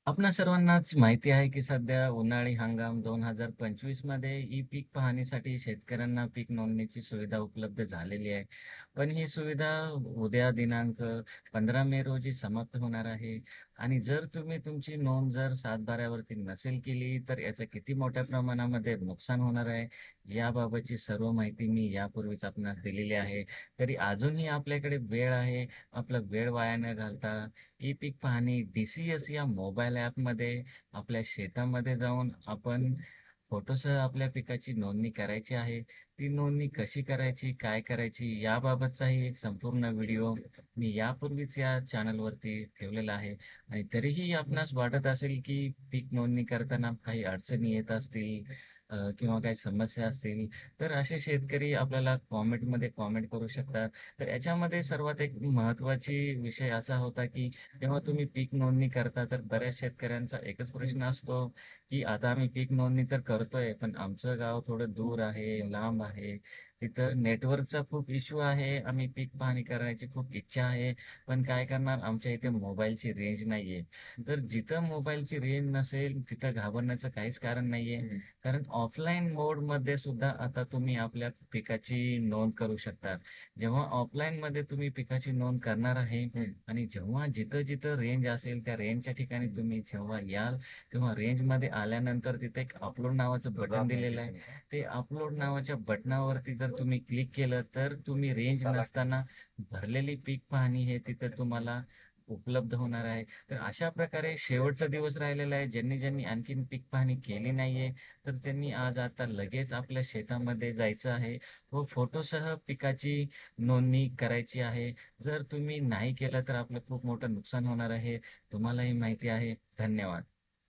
आपणा सर्वांनाच माहिती आहे, की सध्या उन्हाळी हंगाम 2025 मध्ये ई-पीक पाहणीसाठी शेतकऱ्यांना पीक नोंदणीची सुविधा उपलब्ध झालेली आहे. पण ही सुविधा उद्या दिनांक 15 मे रोजी समाप्त होणार आहे आणि जर तुम्ही तुमची नोंद जर 7/12 नसेल केली, तर याचं किती मोठ्या प्रमाणामध्ये नुकसान होणार आहे, याबाबतची सर्व माहिती मी यापूर्वीच आपणास दिलेली आहे. तरी अजूनही आपल्याकडे वेळ आहे. आपला वेळ वाया न घालता ई-पीक पाहणी डी-सी-एस या मोबाईल ॲपमध्ये आपल्या शेतामध्ये जाऊन आपण फोटोसह आपल्या पिकाची नोंदणी करायची आहे. ती नोंदणी कशी करायची, काय करायची याबाबतचाही एक संपूर्ण व्हिडिओ मी यापूर्वीच या चॅनलवरती ठेवलेला आहे आणि तरीही आपणास वाटत असेल, की पीक नोंदणी करताना काही अडचणी येत असतील किंवा काही समस्या असतील, तर असे शेतकरी आपल्याला कॉमेंटमध्ये कॉमेंट करू शकतात. तर याच्यामध्ये सर्वात एक महत्त्वाची विषय असा होता, की जेव्हा तुम्ही पीक नोंदणी करता, तर बऱ्याच शेतकऱ्यांचा एकच प्रश्न असतो, की आता आम्ही पीक नोंदणी तर करतोय, पण आमचं गाव थोडं दूर आहे, लांब आहे. तिथं नेटवर्कचा खूप इश्यू आहे. आम्ही पीक पाहणी करायची खूप इच्छा आहे, पण काय करणार आमच्या इथे मोबाईलची रेंज नाहीये. तर जिथं मोबाईलची रेंज नसेल, तिथं घाबरण्याचं काहीच कारण नाहीये. कारण ऑफलाईन मोडमध्ये सुद्धा आता तुम्ही आपल्या पिकाची नोंद करू शकता. जेव्हा ऑफलाईनमध्ये तुम्ही पिकाची नोंद करणार आहे आणि जेव्हा जिथं-जिथं रेंज असेल, त्या रेंजच्या ठिकाणी तुम्ही जेव्हा याल, तेव्हा रेंजमध्ये आल्यानंतर तिथे एक अपलोड नावाचं बटन दिलेलं आहे. ते अपलोड नावाच्या बटनावरती जर तुम्ही क्लिक केलं, तर तुम्ही रेंज नसताना भरलेली पीक पाहणी हे तिथं तुम्हाला उपलब्ध होणार आहे. तर अशा प्रकारे शेवटचा दिवस राहिलेला आहे. ज्यांनी आणखीन पीक पाहणी केली नाहीये, तर त्यांनी आज आता लगेच आपल्या शेतामध्ये जायचं आहे व फोटोसह पिकाची नोंदणी करायची आहे. जर तुम्ही नाही केलं तर आपलं खूप मोठं नुकसान होणार आहे. तुम्हालाही माहिती आहे. धन्यवाद.